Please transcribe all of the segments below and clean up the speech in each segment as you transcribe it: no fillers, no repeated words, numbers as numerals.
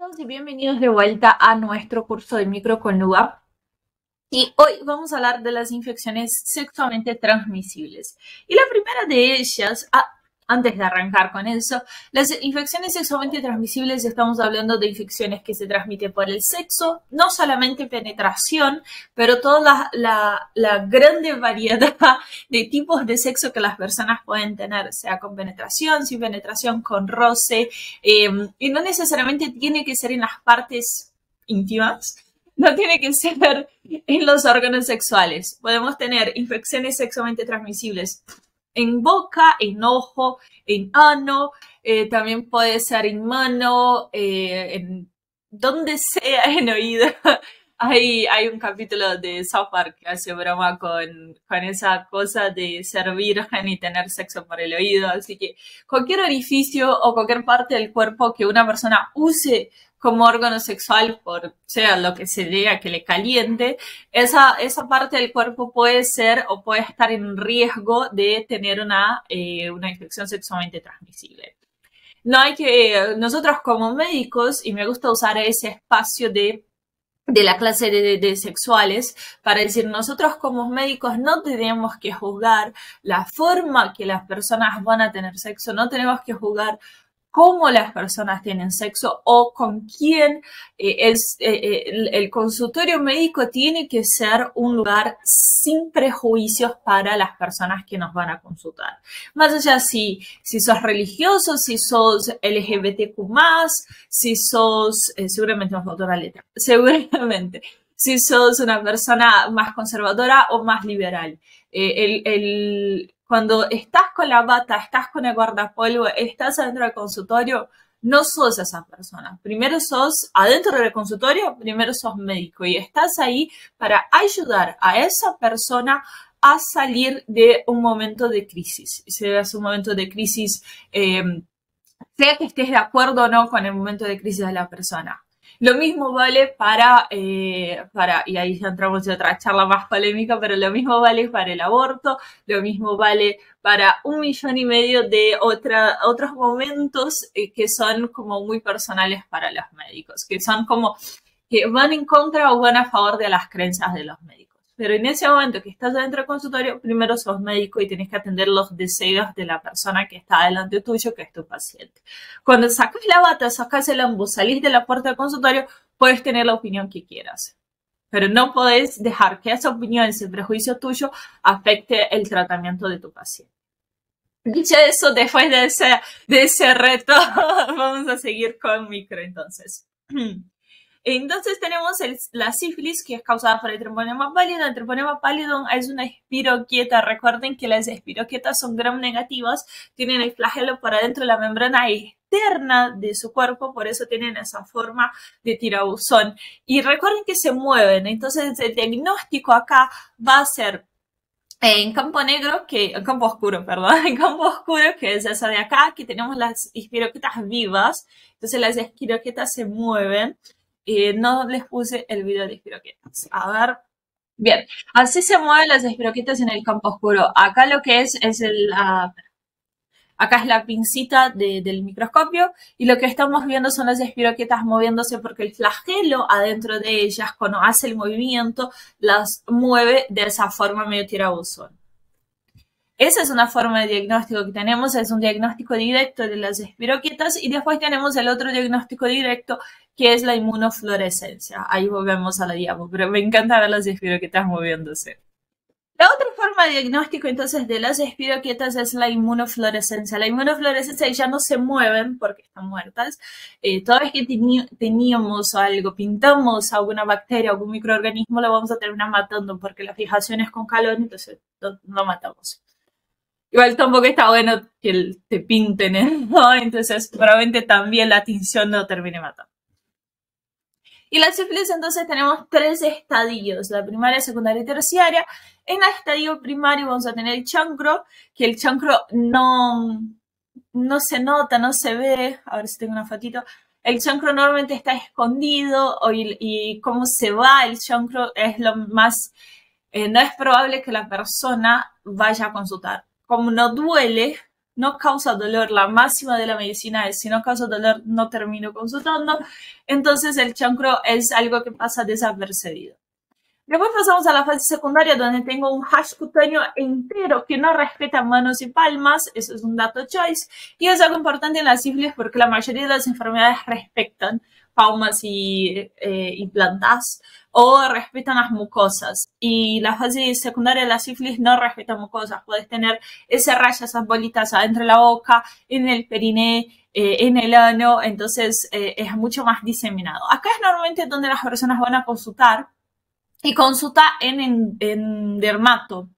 Todos y bienvenidos de vuelta a nuestro curso de micro con Luga. Y hoy vamos a hablar de las infecciones sexualmente transmisibles. Y la primera de ellas, antes de arrancar con eso, las infecciones sexualmente transmisibles, estamos hablando de infecciones que se transmiten por el sexo, no solamente penetración, pero toda la grande variedad de tipos de sexo que las personas pueden tener, sea con penetración, sin penetración, con roce, y no necesariamente tiene que ser en las partes íntimas. No tiene que ser en los órganos sexuales. Podemos tener infecciones sexualmente transmisibles en boca, en ojo, en ano, también puede ser en mano, en donde sea, en oído. Hay un capítulo de South Park que hace broma con esa cosa de ser virgen y tener sexo por el oído. Así que cualquier orificio o cualquier parte del cuerpo que una persona use como órgano sexual, por sea lo que se diga que le caliente, esa parte del cuerpo puede ser o puede estar en riesgo de tener una infección sexualmente transmisible. No hay que, nosotros como médicos, y me gusta usar ese espacio de la clase de sexuales para decir, nosotros como médicos no tenemos que juzgar la forma que las personas van a tener sexo, no tenemos que juzgar cómo las personas tienen sexo o con quién. El consultorio médico tiene que ser un lugar sin prejuicios para las personas que nos van a consultar. Más allá si sos religioso, si sos LGBTQ+, si sos, seguramente me faltó una letra, seguramente, si sos una persona más conservadora o más liberal. Cuando estás con la bata, estás con el guardapolvo, estás adentro del consultorio, no sos esa persona. Primero sos adentro del consultorio, primero sos médico y estás ahí para ayudar a esa persona a salir de un momento de crisis. Si es un momento de crisis, sea que estés de acuerdo o no con el momento de crisis de la persona. Lo mismo vale y ahí ya entramos en otra charla más polémica, pero lo mismo vale para el aborto, lo mismo vale para 1,5 millones de otros momentos que son como muy personales para los médicos, que son como que van en contra o van a favor de las creencias de los médicos. Pero en ese momento que estás dentro del consultorio, primero sos médico y tenés que atender los deseos de la persona que está delante tuyo, que es tu paciente. Cuando sacas la bata, sacas el embudo, salís de la puerta del consultorio, puedes tener la opinión que quieras. Pero no podés dejar que esa opinión, ese prejuicio tuyo, afecte el tratamiento de tu paciente. Dicho eso, después de ese reto, vamos a seguir con micro entonces. Entonces tenemos la sífilis, que es causada por el treponema pálido. El treponema pálido es una espiroqueta. Recuerden que las espiroquetas son gram negativas, tienen el flagelo por adentro de la membrana externa de su cuerpo, por eso tienen esa forma de tirabuzón. Y recuerden que se mueven, entonces el diagnóstico acá va a ser en campo negro, en campo oscuro, perdón, en campo oscuro, que es esa de acá, que tenemos las espiroquetas vivas, entonces las espiroquetas se mueven. No les puse el video de espiroquetas. A ver. Bien, así se mueven las espiroquetas en el campo oscuro. Acá lo que es acá es la pincita del microscopio y lo que estamos viendo son las espiroquetas moviéndose porque el flagelo adentro de ellas, cuando hace el movimiento, las mueve de esa forma medio tirabuzón. Esa es una forma de diagnóstico que tenemos, es un diagnóstico directo de las espiroquetas y después tenemos el otro diagnóstico directo que es la inmunofluorescencia. Ahí volvemos a la diapo, pero me encanta ver las espiroquetas moviéndose. La otra forma de diagnóstico entonces de las espiroquetas es la inmunofluorescencia. La inmunofluorescencia ya no se mueven porque están muertas. Toda vez que teníamos algo, pintamos alguna bacteria, algún microorganismo, lo vamos a terminar matando porque la fijación es con calor, entonces lo matamos. Igual tampoco está bueno que te pinten, ¿no? Entonces probablemente también la tinción no termine matando. Y la sífilis entonces tenemos 3 estadios, la primaria, secundaria y terciaria. En el estadio primario vamos a tener el chancro, que el chancro no se nota, no se ve. A ver si tengo una fotito. El chancro normalmente está escondido y cómo se va el chancro es lo más... no es probable que la persona vaya a consultar. Como no duele, no causa dolor. La máxima de la medicina es, si no causa dolor, no termino consultando. Entonces el chancro es algo que pasa desapercibido. Después pasamos a la fase secundaria, donde tengo un hash cutáneo entero que no respeta manos y palmas. Eso es un dato choice. Y es algo importante en la sífilis porque la mayoría de las enfermedades respetan palmas y plantas o respetan las mucosas. Y la fase secundaria de la sífilis no respeta mucosas. Puedes tener ese rayo, esas bolitas adentro de la boca, en el periné, en el ano. Entonces es mucho más diseminado. Acá es normalmente donde las personas van a consultar. Y consulta en dermato.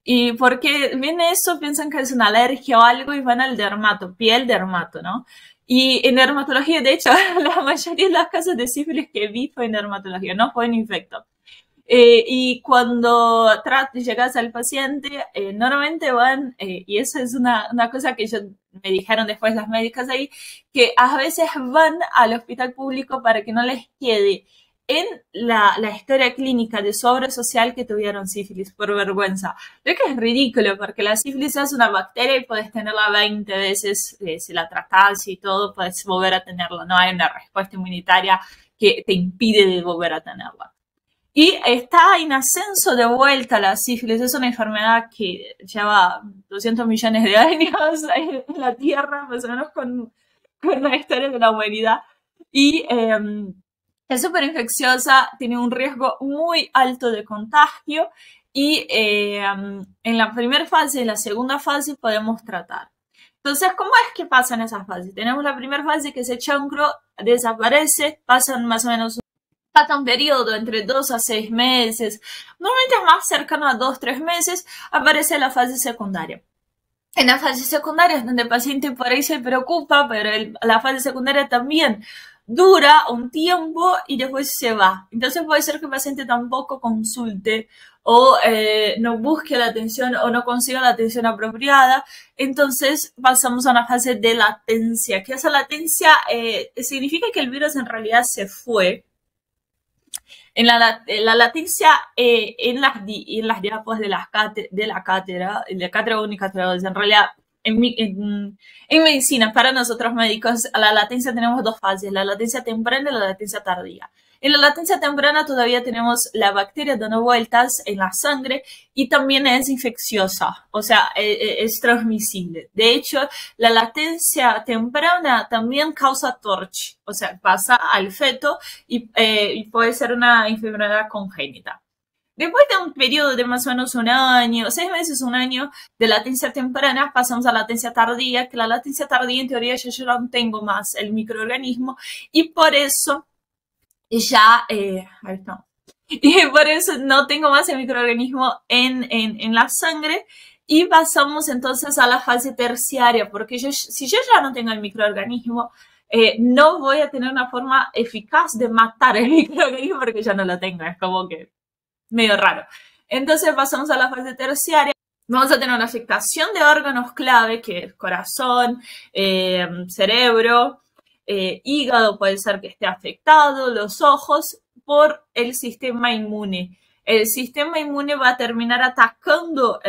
Y porque viene eso, piensan que es una alergia o algo y van al dermato, piel dermato, ¿no? Y en dermatología, de hecho, la mayoría de las casos de sífilis que vi fue en dermatología, no fue en infecto. Y cuando llegas al paciente, normalmente van, y eso es una cosa que me dijeron después las médicas ahí, que a veces van al hospital público para que no les quede en la historia clínica de su obra social que tuvieron sífilis por vergüenza. Creo que es ridículo porque la sífilis es una bacteria y puedes tenerla 20 veces, si la tratas y todo, puedes volver a tenerla. No hay una respuesta inmunitaria que te impide de volver a tenerla. Y está en ascenso de vuelta la sífilis. Es una enfermedad que lleva 200 millones de años en la Tierra, más o menos con la historia de la humanidad. Y es súper infecciosa, tiene un riesgo muy alto de contagio y en la primera fase y la segunda fase podemos tratar. Entonces, ¿cómo es que pasan esas fases? Tenemos la primera fase que ese chancro desaparece, pasan más o menos un periodo entre 2 a 6 meses, normalmente es más cercano a 2-3 meses, aparece la fase secundaria. En la fase secundaria es donde el paciente por ahí se preocupa, pero la fase secundaria también dura un tiempo y después se va. Entonces puede ser que el paciente tampoco consulte o no busque la atención o no consiga la atención apropiada. Entonces pasamos a una fase de latencia, que esa latencia significa que el virus en realidad se fue. En la latencia, en las diapos de la cátedra uno y cátedra 2, en realidad, en medicina, para nosotros médicos, a la latencia tenemos dos fases, la latencia temprana y la latencia tardía. En la latencia temprana todavía tenemos la bacteria dando vueltas en la sangre y también es infecciosa, o sea, es transmisible. De hecho, la latencia temprana también causa TORCH, o sea, pasa al feto y puede ser una enfermedad congénita. Después de un periodo de más o menos un año, 6 meses, un año de latencia temprana, pasamos a latencia tardía, que la latencia tardía en teoría yo no tengo más el microorganismo y por eso ya, y por eso no tengo más el microorganismo en la sangre y pasamos entonces a la fase terciaria, porque si yo ya no tengo el microorganismo, no voy a tener una forma eficaz de matar el microorganismo porque ya no lo tengo, es como que medio raro. Entonces pasamos a la fase terciaria. Vamos a tener una afectación de órganos clave, que es corazón, cerebro, hígado puede ser que esté afectado, los ojos, por el sistema inmune. El sistema inmune va a terminar atacando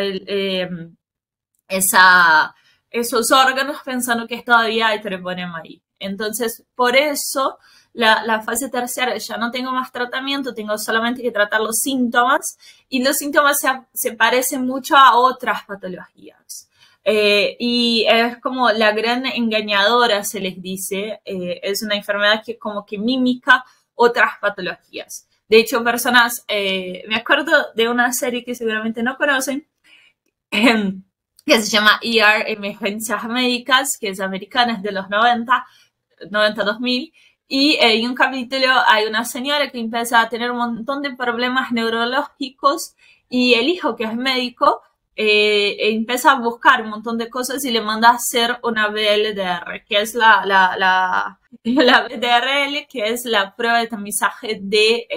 esos órganos pensando que todavía hay treponema ahí. Entonces, por eso la fase terciaria ya no tengo más tratamiento, tengo solamente que tratar los síntomas y los síntomas se parecen mucho a otras patologías. Y es como la gran engañadora, se les dice, es una enfermedad que como que mimica otras patologías. De hecho, personas, me acuerdo de una serie que seguramente no conocen, que se llama ER, Emergencias Médicas, que es americana, es de los 90-2000, y en un capítulo hay una señora que empieza a tener un montón de problemas neurológicos y el hijo, que es médico, empieza a buscar un montón de cosas y le manda a hacer una BLDR, que es la BDRL, que es la prueba de tamizaje de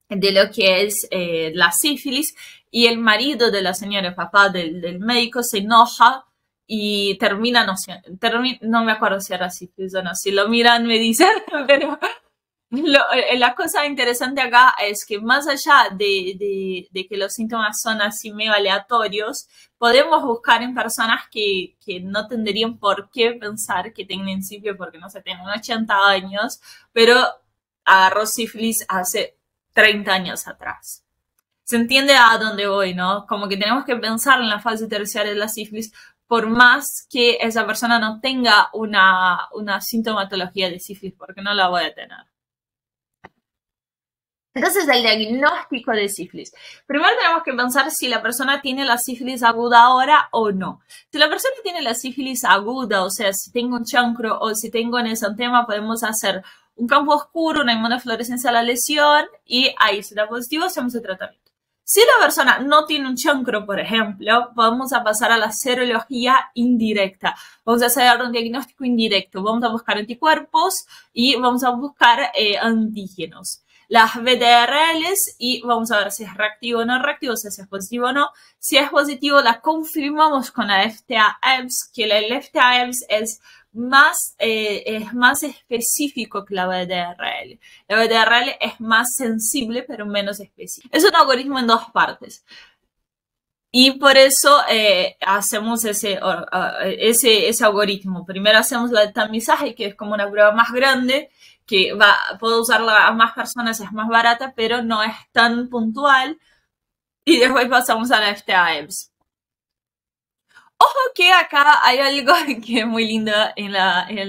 lo que es la sífilis, y el marido de la señora, el papá del médico, se enoja y termina, no me acuerdo si era sífilis o no, si lo miran me dicen, pero La cosa interesante acá es que más allá de que los síntomas son así medio aleatorios, podemos buscar en personas que no tendrían por qué pensar que tienen sífilis porque no sé, tienen 80 años, pero agarró sífilis hace 30 años atrás. Se entiende a dónde voy, ¿no? Como que tenemos que pensar en la fase terciaria de la sífilis, por más que esa persona no tenga una sintomatología de sífilis, porque no la voy a tener. Entonces, el diagnóstico de sífilis. Primero tenemos que pensar si la persona tiene la sífilis aguda ahora o no. Si la persona tiene la sífilis aguda, o sea, si tengo un chancro o si tengo un exantema, podemos hacer un campo oscuro, una inmunofluorescencia a la lesión y ahí, si da positivo, hacemos el tratamiento. Si la persona no tiene un chancro, por ejemplo, vamos a pasar a la serología indirecta. Vamos a hacer un diagnóstico indirecto. Vamos a buscar anticuerpos y vamos a buscar antígenos. Las VDRLs y vamos a ver si es reactivo o no reactivo, si es positivo o no. Si es positivo, la confirmamos con la FTA-EBS, que el FTA-EBS es más específico que la VDRL. La VDRL es más sensible, pero menos específico. Es un algoritmo en dos partes. Y por eso hacemos ese algoritmo. Primero hacemos la de tamizaje, que es como una prueba más grande, que puedo usarla a más personas, es más barata, pero no es tan puntual. Y después pasamos a la FTA-EBS. Ojo que acá hay algo que es muy lindo en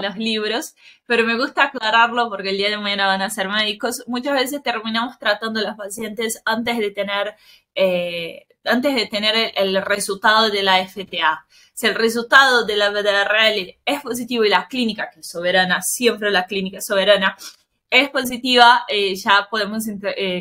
los libros, pero me gusta aclararlo porque el día de mañana van a ser médicos. Muchas veces terminamos tratando a los pacientes antes de tener el resultado de la FTA. Si el resultado de la VDRL es positivo y la clínica, que es soberana, siempre la clínica es soberana, es positiva, ya podemos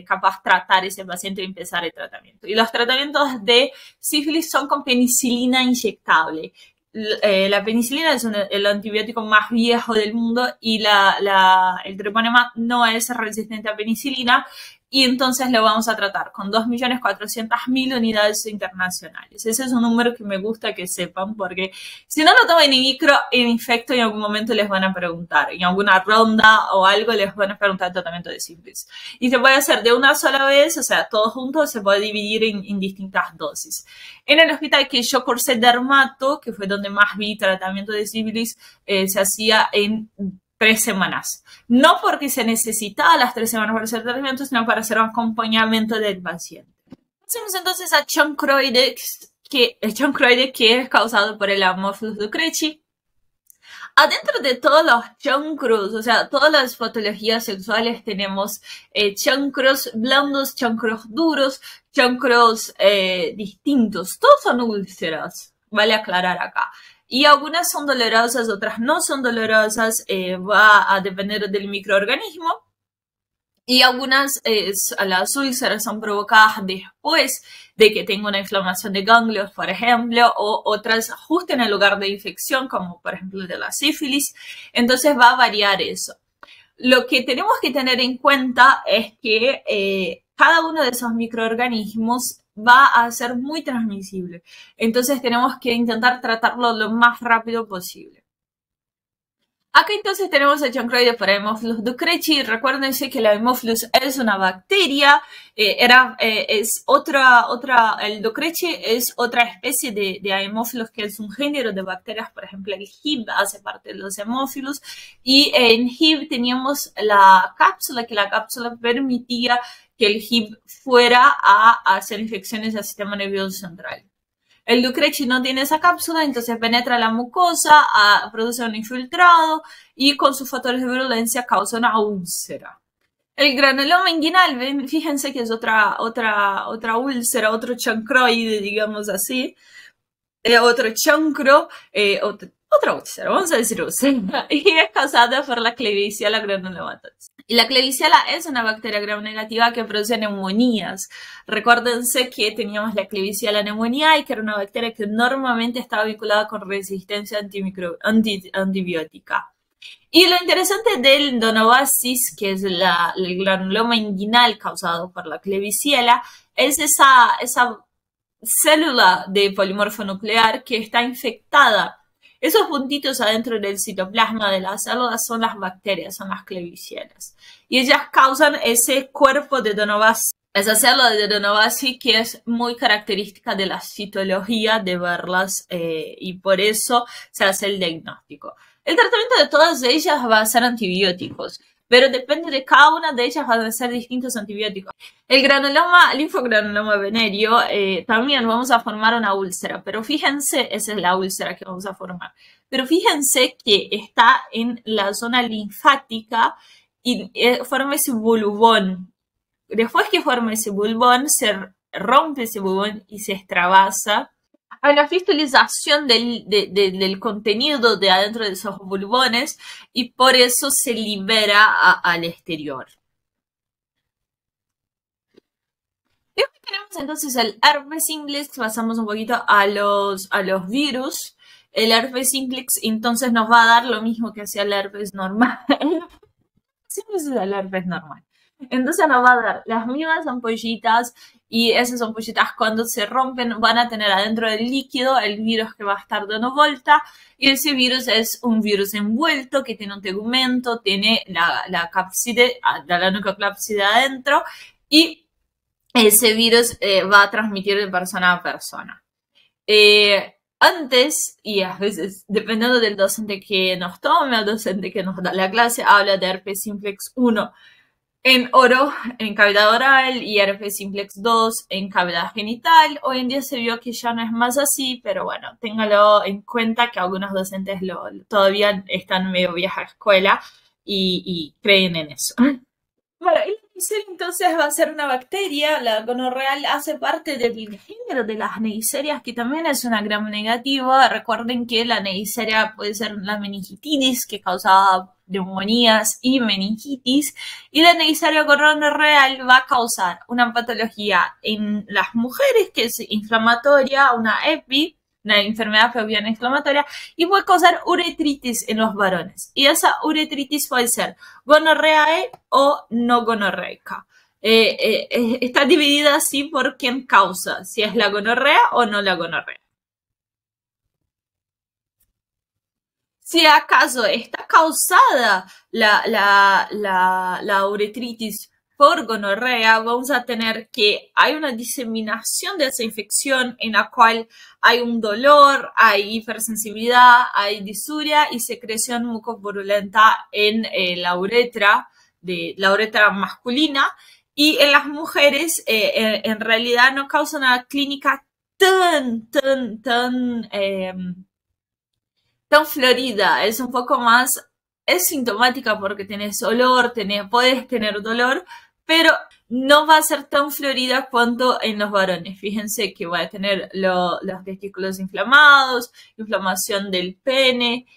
capaz tratar ese paciente y empezar el tratamiento. Y los tratamientos de sífilis son con penicilina inyectable. La penicilina es el antibiótico más viejo del mundo y el treponema no es resistente a penicilina y entonces lo vamos a tratar con 2.400.000 unidades internacionales. Ese es un número que me gusta que sepan porque si no lo toman en micro, en efecto, en algún momento les van a preguntar, en alguna ronda o algo les van a preguntar el tratamiento de sífilis. Y se puede hacer de una sola vez, o sea, todo junto, se puede dividir en distintas dosis. En el hospital que yo cursé dermato, que fue donde más vi tratamiento de sífilis, se hacía en 3 semanas. No porque se necesitaba las 3 semanas para hacer tratamiento, sino para hacer un acompañamiento del paciente. Pasemos entonces a chancroides, el chancroide que es causado por el Haemophilus ducrechi. Adentro de todos los chancros, o sea, todas las patologías sexuales tenemos chancros blandos, chancros duros, chancros distintos. Todos son úlceras, vale aclarar acá. Y algunas son dolorosas, otras no son dolorosas, va a depender del microorganismo. Y algunas, las úlceras son provocadas después de que tenga una inflamación de ganglios, por ejemplo, o otras justo en el lugar de infección, como por ejemplo de la sífilis. Entonces va a variar eso. Lo que tenemos que tener en cuenta es que cada uno de esos microorganismos va a ser muy transmisible. Entonces tenemos que intentar tratarlo lo más rápido posible. Acá entonces tenemos el chancroide para Haemophilus ducrechi. Recuérdense que la Haemophilus es una bacteria, el ducrechi es otra especie de Haemophilus que es un género de bacterias, por ejemplo el Hib hace parte de los Haemophilus y en Hib teníamos la cápsula, que la cápsula permitía que el Hib fuera a hacer infecciones al sistema nervioso central. El ducrechi no tiene esa cápsula, entonces penetra la mucosa, produce un infiltrado y con sus factores de virulencia causa una úlcera. El granuloma inguinal, fíjense que es otra úlcera, otro chancroide, digamos así, otro chancro, otra úlcera, vamos a decir úlcera, y es causada por la Klebsiella granulomatosis. Y la Klebsiella es una bacteria gram negativa que produce neumonías. Recuérdense que teníamos la Klebsiella pneumoniae, que era una bacteria que normalmente estaba vinculada con resistencia antibiótica. Y lo interesante del Donovasis, que es el granuloma inguinal causado por la Klebsiella, es esa célula de polimorfo nuclear que está infectada. Esos puntitos adentro del citoplasma de las células son las bacterias, son las klebsiellas. Y ellas causan ese cuerpo de Donovasi, esa célula de Donovasi que es muy característica de la citología de verlas y por eso se hace el diagnóstico. El tratamiento de todas ellas va a ser antibióticos, pero depende de cada una de ellas van a ser distintos antibióticos. El granuloma, linfogranuloma venéreo, también vamos a formar una úlcera, pero fíjense, esa es la úlcera que vamos a formar, pero fíjense que está en la zona linfática y forma ese bulbón. Después que forma ese bulbón, se rompe ese bulbón y se extravasa. Hay una fistulización del contenido de adentro de esos bulbones y por eso se libera al exterior. Después tenemos entonces el herpes simplex, pasamos un poquito a los virus. El herpes simplex entonces nos va a dar lo mismo que hacía el herpes normal. Siempre es el herpes normal. Entonces nos va a dar las mismas ampollitas y esas ampollitas cuando se rompen van a tener adentro del líquido el virus que va a estar dando vuelta y ese virus es un virus envuelto que tiene un tegumento, tiene la cápside, la nucleocápside adentro y ese virus va a transmitir de persona a persona. Antes, y a veces, dependiendo del docente que nos tome o docente que nos da la clase, habla de herpes simplex 1 en oro, en cavidad oral, y herpes simplex 2 en cavidad genital. Hoy en día se vio que ya no es más así, pero bueno, téngalo en cuenta que algunos docentes todavía están medio vieja escuela y creen en eso. Bueno, el Neisseria entonces va a ser una bacteria, la gonorrea hace parte del género de las Neisserias, que también es una gram negativa. Recuerden que la Neisseria puede ser la meningitis, que causaba neumonías y meningitis, y la Neisseria gonorreal va a causar una patología en las mujeres, que es inflamatoria, una EPI, una enfermedad pubiana inflamatoria, y puede causar uretritis en los varones. Y esa uretritis puede ser gonorreae o no gonorreica. Está dividida así por quién causa, si es la gonorrea o no la gonorrea. Si acaso está causada la uretritis por gonorrea, vamos a tener que hay una diseminación de esa infección en la cual hay un dolor, hay hipersensibilidad, hay disuria y secreción mucoporulenta en la uretra masculina. Y en las mujeres, en realidad no causa una clínica tan florida, es un poco más, es sintomática porque tenés olor, podés tener dolor, pero no va a ser tan florida cuanto en los varones. Fíjense que va a tener los testículos inflamados, inflamación del pene,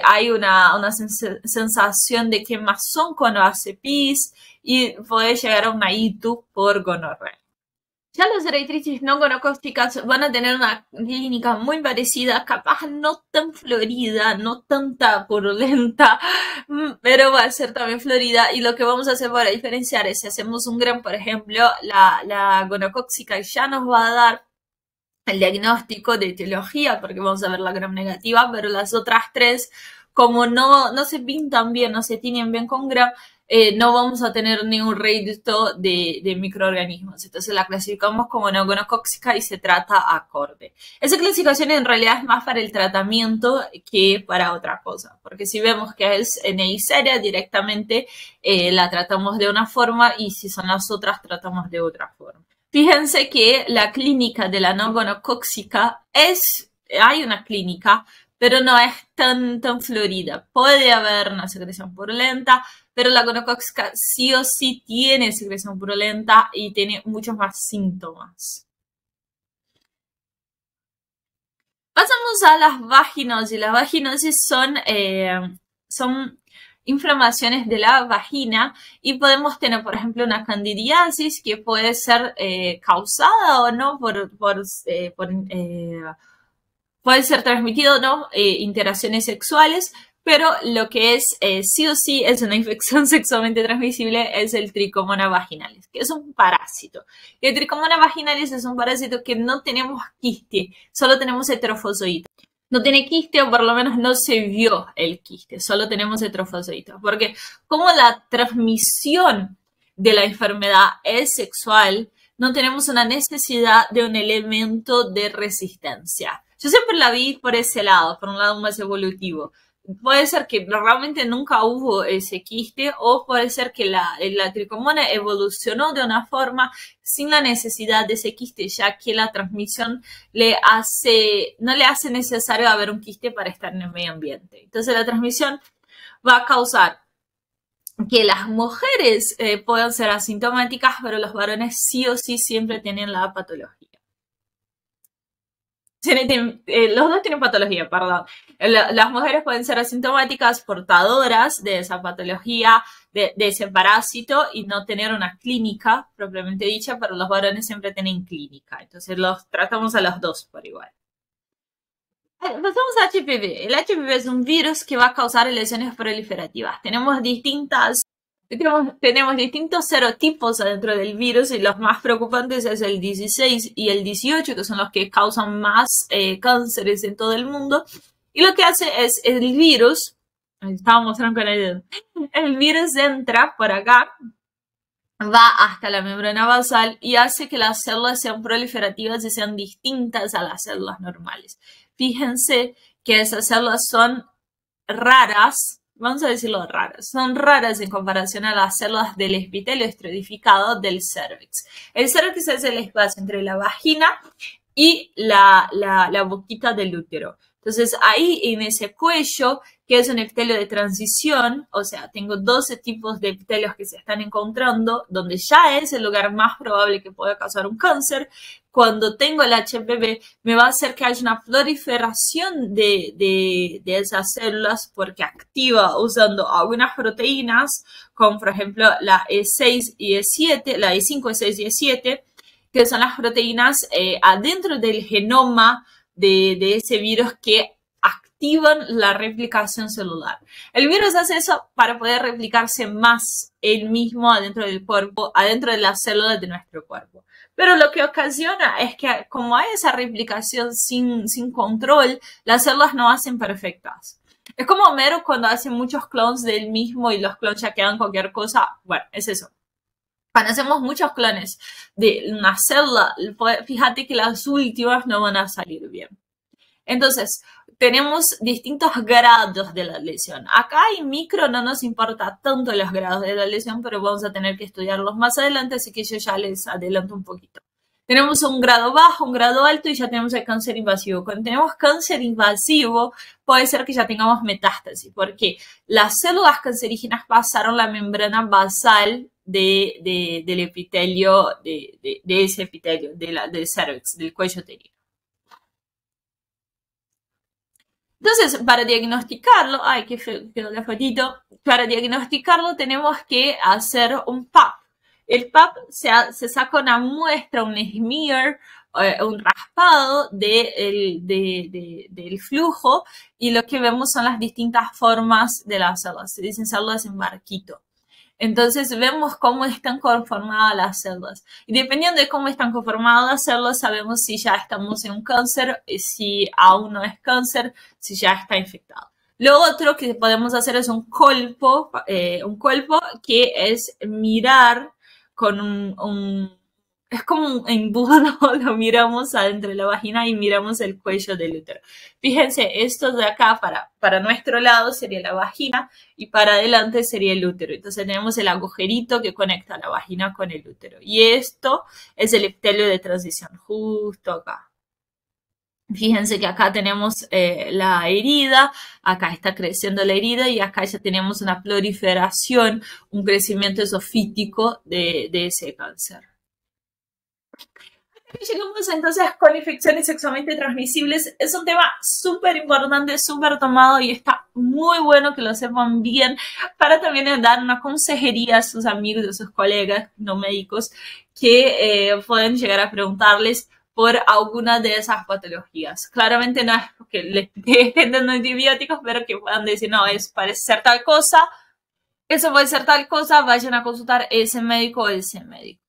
hay una sensación de quemazón cuando hace pis y puede llegar a una ITU por gonorrea. Ya las uretritis no gonocócicas van a tener una clínica muy parecida, capaz no tan florida, no tanta purulenta, pero va a ser también florida. Y lo que vamos a hacer para diferenciar es, si hacemos un gram, por ejemplo, la gonocócica ya nos va a dar el diagnóstico de etiología, porque vamos a ver la gram negativa, pero las otras tres, como no se pintan bien, no se tienen bien con gram, no vamos a tener ningún rédito de microorganismos. Entonces la clasificamos como no gonocócica y se trata acorde. Esa clasificación en realidad es más para el tratamiento que para otra cosa, porque si vemos que es Neisseria directamente la tratamos de una forma y si son las otras tratamos de otra forma. Fíjense que la clínica de la no gonocócica hay una clínica, pero no es tan florida. Puede haber una secreción purulenta, pero la gonocócica sí o sí tiene secreción purulenta y tiene muchos más síntomas. Pasamos a las vaginosis. Las vaginosis son inflamaciones de la vagina y podemos tener, por ejemplo, una candidiasis que puede ser causada o no puede ser transmitido o no interacciones sexuales, pero lo que es sí o sí es una infección sexualmente transmisible es el Trichomonas vaginalis, que es un parásito. El Trichomonas vaginalis es un parásito que no tenemos quiste, solo tenemos heterofozoides. no tiene quiste o por lo menos no se vio el quiste, solo tenemos el trofocito. Porque como la transmisión de la enfermedad es sexual, no tenemos una necesidad de un elemento de resistencia. Yo siempre la vi por ese lado, por un lado más evolutivo. Puede ser que realmente nunca hubo ese quiste o puede ser que la tricomona evolucionó de una forma sin la necesidad de ese quiste, ya que la transmisión no le hace necesario haber un quiste para estar en el medio ambiente. Entonces la transmisión va a causar que las mujeres puedan ser asintomáticas, pero los varones sí o sí siempre tienen la patología. Los dos tienen patología, perdón. Las mujeres pueden ser asintomáticas, portadoras de esa patología, de ese parásito, y no tener una clínica propiamente dicha, pero los varones siempre tienen clínica. Entonces los tratamos a los dos por igual. Pasamos a HPV. El HPV es un virus que va a causar lesiones proliferativas. Tenemos distintos serotipos adentro del virus y los más preocupantes es el 16 y el 18, que son los que causan más cánceres en todo el mundo. Y lo que hace es el virus, estaba mostrando con el virus entra por acá, va hasta la membrana basal y hace que las células sean proliferativas y sean distintas a las células normales. Fíjense que esas células son raras, vamos a decirlo raras, son raras en comparación a las células del epitelio estratificado del cervix. El cervix es el espacio entre la vagina y la boquita del útero. Entonces ahí en ese cuello, que es un epitelio de transición, o sea, tengo 12 tipos de epitelios que se están encontrando, donde ya es el lugar más probable que pueda causar un cáncer. Cuando tengo el HPV, me va a hacer que haya una proliferación de esas células porque activa usando algunas proteínas, como por ejemplo la E6 y E7, la E5, E6 y E7, que son las proteínas adentro del genoma de ese virus que activan la replicación celular. El virus hace eso para poder replicarse más él mismo adentro del cuerpo, adentro de las células de nuestro cuerpo. Pero lo que ocasiona es que como hay esa replicación sin control, las células no hacen perfectas. Es como Homero cuando hace muchos clones del mismo y los clones ya quedan cualquier cosa. Bueno, es eso. Cuando hacemos muchos clones de una célula, fíjate que las últimas no van a salir bien. Entonces, tenemos distintos grados de la lesión. Acá en micro no nos importa tanto los grados de la lesión, pero vamos a tener que estudiarlos más adelante, así que yo ya les adelanto un poquito. Tenemos un grado bajo, un grado alto y ya tenemos el cáncer invasivo. Cuando tenemos cáncer invasivo, puede ser que ya tengamos metástasis, porque las células cancerígenas pasaron la membrana basal del epitelio, de ese epitelio, del cervix, del cuello uterino. Entonces, para diagnosticarlo, ay, qué feo quedó la fotito, para diagnosticarlo tenemos que hacer un PAP. El PAP se saca una muestra, un smear, un raspado del flujo y lo que vemos son las distintas formas de las células. Se dicen células en barquito. Entonces vemos cómo están conformadas las células. Y dependiendo de cómo están conformadas las células, sabemos si ya estamos en un cáncer, si aún no es cáncer, si ya está infectado. Lo otro que podemos hacer es un colpo que es mirar con es como un embudo, lo miramos adentro de la vagina y miramos el cuello del útero. Fíjense, esto de acá para nuestro lado sería la vagina y para adelante sería el útero. Entonces tenemos el agujerito que conecta la vagina con el útero. Y esto es el epitelio de transición, justo acá. Fíjense que acá tenemos la herida, acá está creciendo la herida y acá ya tenemos una proliferación, un crecimiento esofítico de ese cáncer. Llegamos entonces con infecciones sexualmente transmisibles. Es un tema súper importante, súper tomado y está muy bueno que lo sepan bien para también dar una consejería a sus amigos, a sus colegas no médicos que pueden llegar a preguntarles por alguna de esas patologías. Claramente no es que les estén dando antibióticos, pero que puedan decir, no, parece ser tal cosa, eso puede ser tal cosa, vayan a consultar ese médico o ese médico.